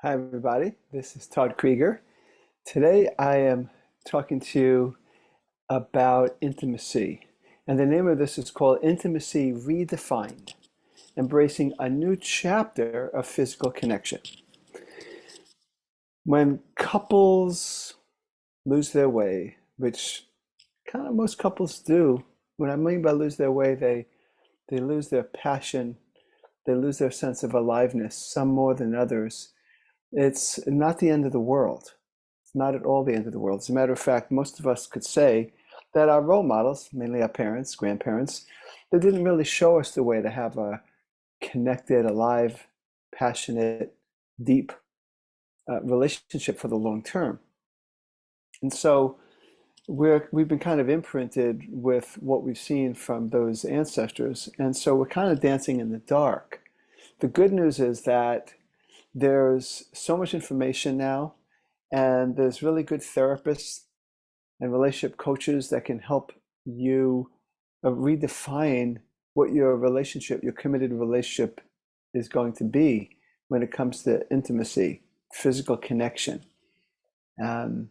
Hi, everybody. This is Todd Krieger. Today I am talking to you about intimacy. And the name of this is called Intimacy Redefined, Embracing a New Chapter of Physical Connection. When couples lose their way, which kind of most couples do, what I mean by lose their way, they lose their passion, they lose their sense of aliveness, some more than others. It's not the end of the world. It's not at all the end of the world. As a matter of fact, most of us could say that our role models, mainly our parents, grandparents, they didn't really show us the way to have a connected, alive, passionate, deep relationship for the long term. And so we've been kind of imprinted with what we've seen from those ancestors. And so we're kind of dancing in the dark. The good news is that there's so much information now, and there's really good therapists and relationship coaches that can help you redefine what your relationship, your committed relationship is going to be when it comes to intimacy, physical connection. Um,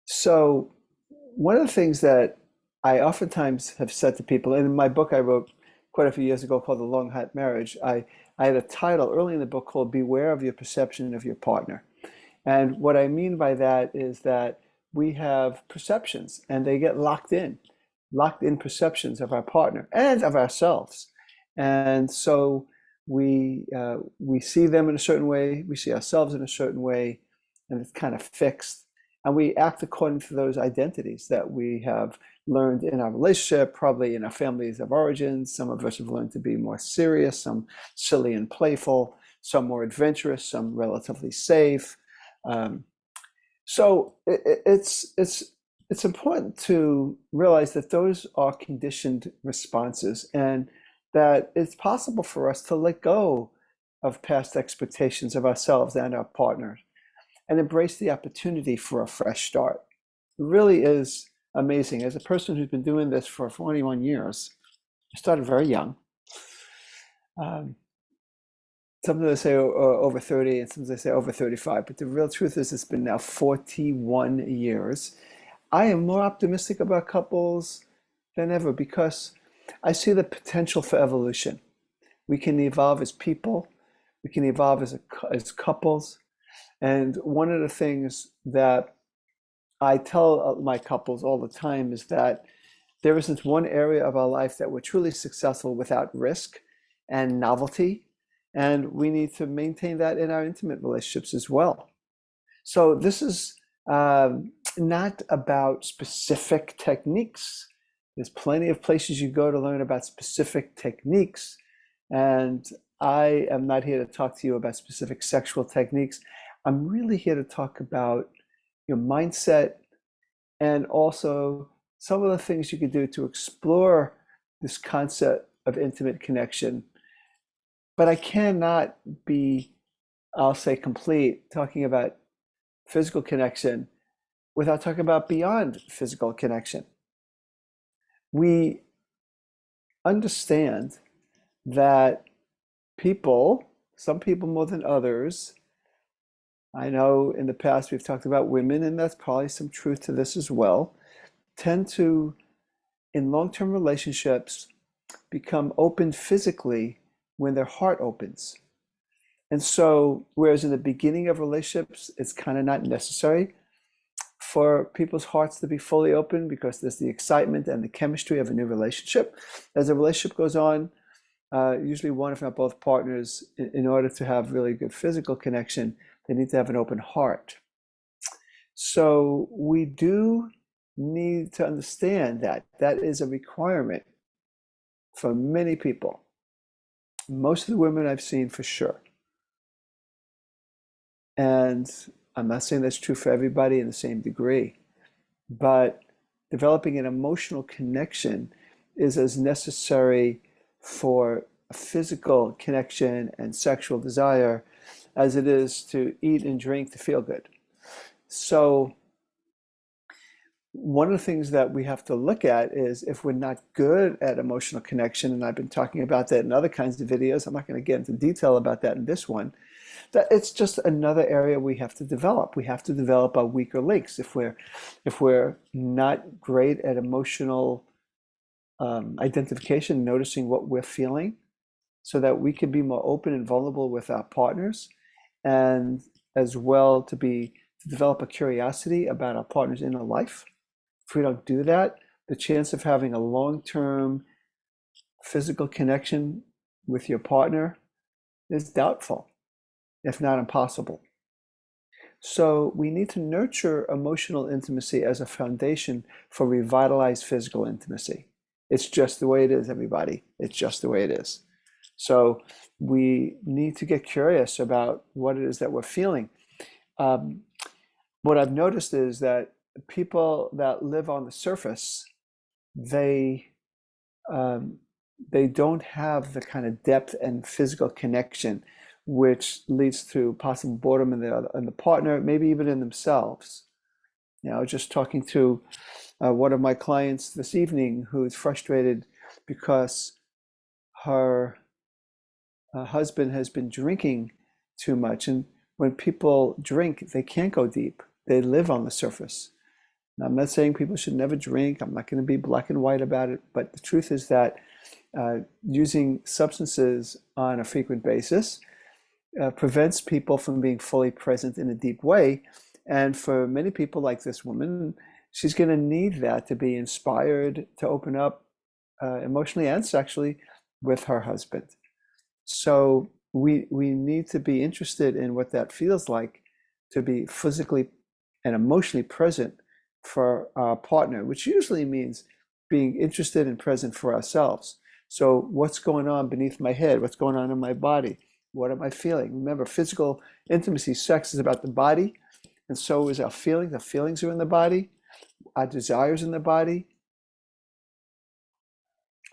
so one of the things that I oftentimes have said to people, and in my book I wrote quite a few years ago called The Long Hot Marriage, I had a title early in the book called Beware of Your Perception of Your Partner. And what I mean by that is that we have perceptions and they get locked in perceptions of our partner and of ourselves. And so we see them in a certain way, we see ourselves in a certain way, and it's kind of fixed. And we act according to those identities that we have learned in our relationship, probably in our families of origin. Some of us have learned to be more serious, some silly and playful, some more adventurous, some relatively safe. Um, so it's important to realize that those are conditioned responses, and that it's possible for us to let go of past expectations of ourselves and our partners and embrace the opportunity for a fresh start. It really is amazing. As a person who's been doing this for 41 years, I started very young. Um, Some they say over 30, and some they say over 35, but the real truth is it's been now 41 years. I am more optimistic about couples than ever because I see the potential for evolution. We can evolve as people, we can evolve as couples. And one of the things that I tell my couples all the time is that there isn't one area of our life that we're truly successful without risk and novelty. And we need to maintain that in our intimate relationships as well. So this is not about specific techniques. There's plenty of places you go to learn about specific techniques. And I am not here to talk to you about specific sexual techniques. I'm really here to talk about your mindset and also some of the things you can do to explore this concept of intimate connection. But I cannot be, I'll say, complete talking about physical connection without talking about beyond physical connection. We understand that some people more than others, I know in the past we've talked about women, and that's probably some truth to this as well, tend to, in long-term relationships, become open physically when their heart opens. And so, whereas in the beginning of relationships, it's kind of not necessary for people's hearts to be fully open because there's the excitement and the chemistry of a new relationship. As a relationship goes on, usually one, if not both partners, in order to have really good physical connection, they need to have an open heart. So we do need to understand that that is a requirement for many people. Most of the women I've seen for sure. And I'm not saying that's true for everybody in the same degree, but developing an emotional connection is as necessary for a physical connection and sexual desire as it is to eat and drink to feel good. So one of the things that we have to look at is if we're not good at emotional connection, and I've been talking about that in other kinds of videos. I'm not going to get into detail about that in this one, that it's just another area we have to develop. We have to develop our weaker links. If we're not great at emotional identification, noticing what we're feeling, so that we can be more open and vulnerable with our partners, and as well to develop a curiosity about our partner's inner life. If we don't do that, the chance of having a long-term physical connection with your partner is doubtful, if not impossible. So we need to nurture emotional intimacy as a foundation for revitalized physical intimacy. It's just the way it is, everybody. It's just the way it is. So we need to get curious about what it is that we're feeling. Um, what I've noticed is that people that live on the surface, they um, they don't have the kind of depth and physical connection, which leads to possible boredom in the partner, maybe even in themselves. Just talking to one of my clients this evening who's frustrated because her husband has been drinking too much. And when people drink, they can't go deep. They live on the surface. Now, I'm not saying people should never drink. I'm not going to be black and white about it. But the truth is that using substances on a frequent basis prevents people from being fully present in a deep way. And for many people like this woman, she's going to need that to be inspired to open up emotionally and sexually with her husband. So we need to be interested in what that feels like to be physically and emotionally present for our partner, which usually means being interested and present for ourselves. So what's going on beneath my head? What's going on in my body? What am I feeling? Remember, physical intimacy, sex is about the body, and so is our feelings. Our feelings are in the body, our desires in the body,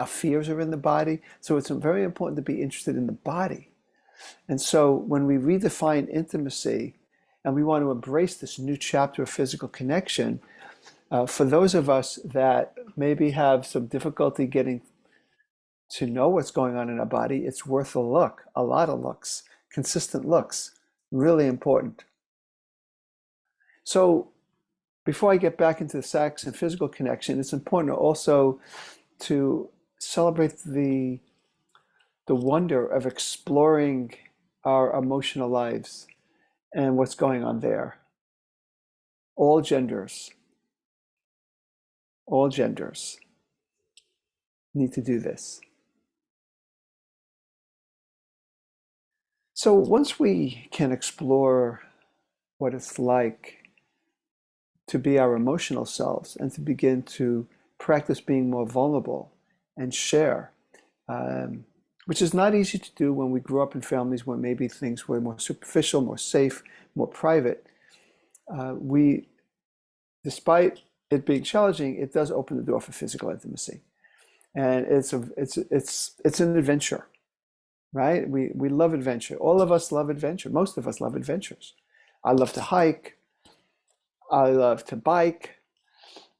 our fears are in the body. So it's very important to be interested in the body. And so when we redefine intimacy and we want to embrace this new chapter of physical connection, for those of us that maybe have some difficulty getting to know what's going on in our body, it's worth a look, a lot of looks, consistent looks, really important. So before I get back into the sex and physical connection, it's important also to celebrate the wonder of exploring our emotional lives and what's going on there. All genders, all genders need to do this. So once we can explore what it's like to be our emotional selves and to begin to practice being more vulnerable and share, which is not easy to do when we grew up in families where maybe things were more superficial, more safe, more private. We, despite it being challenging, it does open the door for physical intimacy, and it's an adventure, right? We love adventure. All of us love adventure. Most of us love adventures. I love to hike. I love to bike.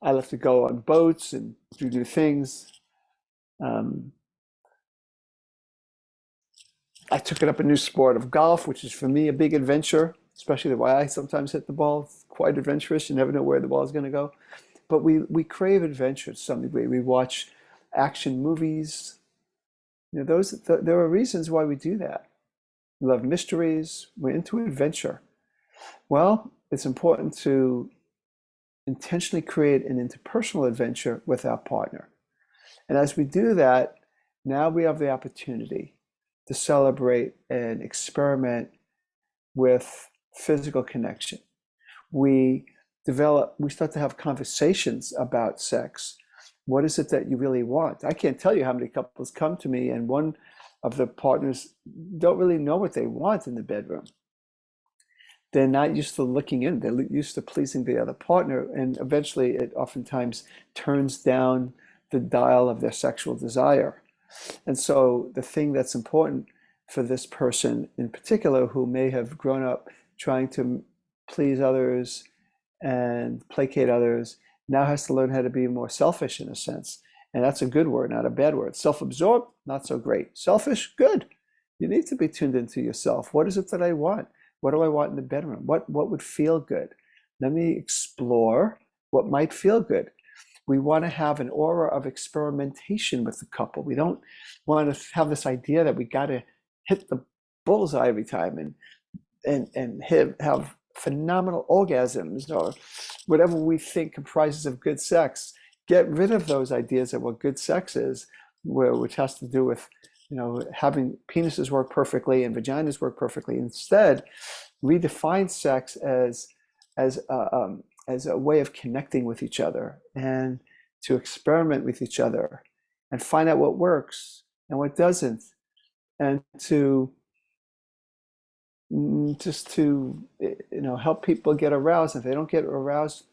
I love to go on boats and do new things. Um, I took it up a new sport of golf, which is for me a big adventure, especially the way I sometimes hit the ball. It's quite adventurous. You never know where the ball is going to go. But we crave adventure to some degree. We watch action movies. There are reasons why we do that. We love mysteries. We're into adventure. Well, it's important to intentionally create an interpersonal adventure with our partner. And as we do that, now we have the opportunity to celebrate and experiment with physical connection. We start to have conversations about sex. What is it that you really want? I can't tell you how many couples come to me and one of the partners don't really know what they want in the bedroom. They're not used to looking in, they're used to pleasing the other partner, and eventually it oftentimes turns down the dial of their sexual desire. And so the thing that's important for this person in particular, who may have grown up trying to please others and placate others, now has to learn how to be more selfish in a sense. And that's a good word, not a bad word. Self-absorbed, not so great. Selfish, good. You need to be tuned into yourself. What is it that I want? What do I want in the bedroom? What would feel good? Let me explore what might feel good. We want to have an aura of experimentation with the couple. We don't want to have this idea that we got to hit the bullseye every time and have phenomenal orgasms or whatever we think comprises of good sex. Get rid of those ideas of what good sex is, which has to do with, having penises work perfectly and vaginas work perfectly. Instead, redefine sex as a way of connecting with each other and to experiment with each other and find out what works and what doesn't, and to just to help people get aroused. If they don't get aroused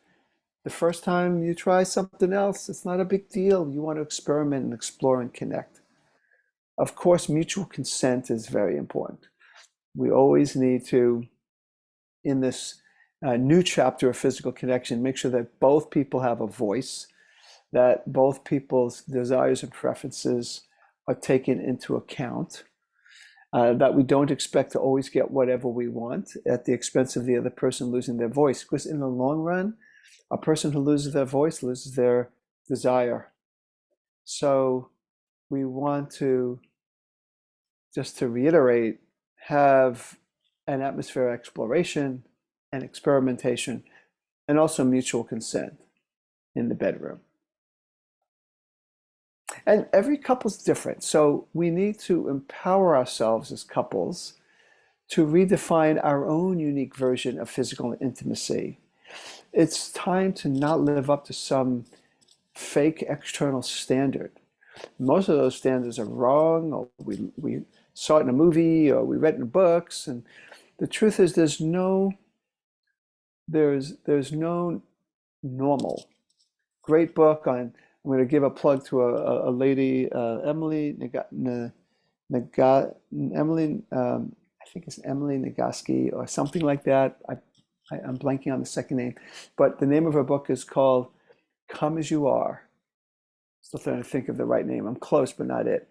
the first time you try something else, it's not a big deal. You want to experiment and explore and connect. Of course, mutual consent is very important. We always need to, in this new chapter of physical connection, make sure that both people have a voice, that both people's desires and preferences are taken into account, that we don't expect to always get whatever we want at the expense of the other person losing their voice. Because in the long run, a person who loses their voice loses their desire. So we want to, just to reiterate, have an atmosphere of exploration and experimentation, and also mutual consent in the bedroom. And every couple's different. So we need to empower ourselves as couples to redefine our own unique version of physical intimacy. It's time to not live up to some fake external standard. Most of those standards are wrong, or we saw it in a movie, or we read it in books. And the truth is there's no normal. Great book on, I'm going to give a plug to a lady, Emily I think it's Emily Nagoski or something like that. I'm blanking on the second name, but the name of her book is called Come As You Are. Still trying to think of the right name. I'm close, but not it.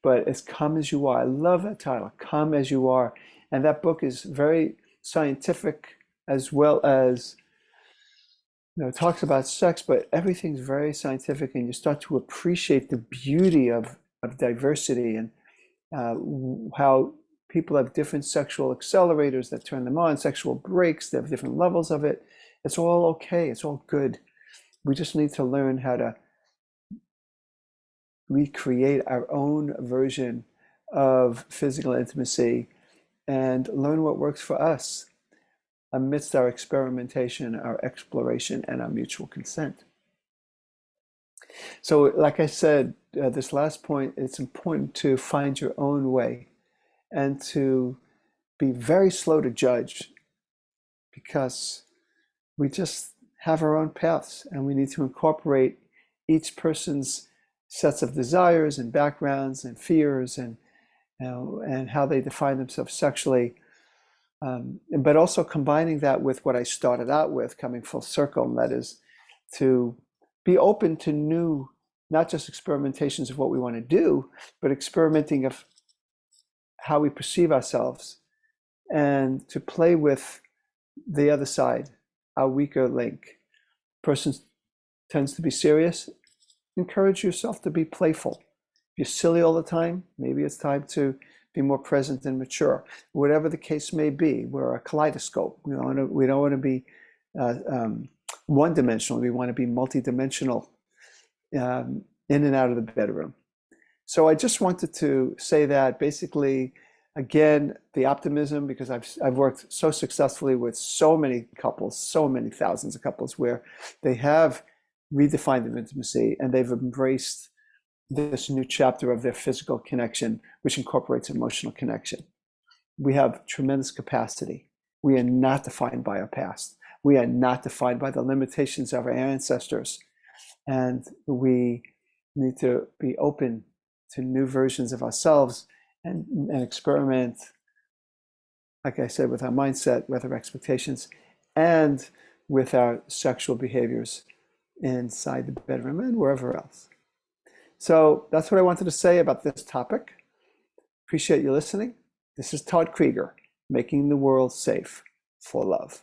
But it's Come As You Are. I love that title, Come As You Are. And that book is very scientific, as well as, it talks about sex, but everything's very scientific, and you start to appreciate the beauty of diversity and how people have different sexual accelerators that turn them on, sexual breaks, they have different levels of it. It's all okay. It's all good. We just need to learn how to recreate our own version of physical intimacy and learn what works for us amidst our experimentation, our exploration, and our mutual consent. So, like I said, this last point, it's important to find your own way and to be very slow to judge, because we just have our own paths and we need to incorporate each person's sets of desires and backgrounds and fears and how they define themselves sexually. But also combining that with what I started out with, coming full circle, and that is to be open to new, not just experimentations of what we want to do, but experimenting of how we perceive ourselves, and to play with the other side, our weaker link. Person tends to be serious. Encourage yourself to be playful. If you're silly all the time, maybe it's time to be more present and mature. Whatever the case may be, we're a kaleidoscope. We don't want to be one-dimensional. We want to be multidimensional in and out of the bedroom. So I just wanted to say that basically, again, the optimism, because I've worked so successfully with so many couples, so many thousands of couples, where they have redefined their intimacy and they've embraced this new chapter of their physical connection, which incorporates emotional connection. We have tremendous capacity. We are not defined by our past. We are not defined by the limitations of our ancestors. And we need to be open to new versions of ourselves and experiment, like I said, with our mindset, with our expectations, and with our sexual behaviors inside the bedroom and wherever else. So that's what I wanted to say about this topic. Appreciate you listening. This is Todd Krieger, making the world safe for love.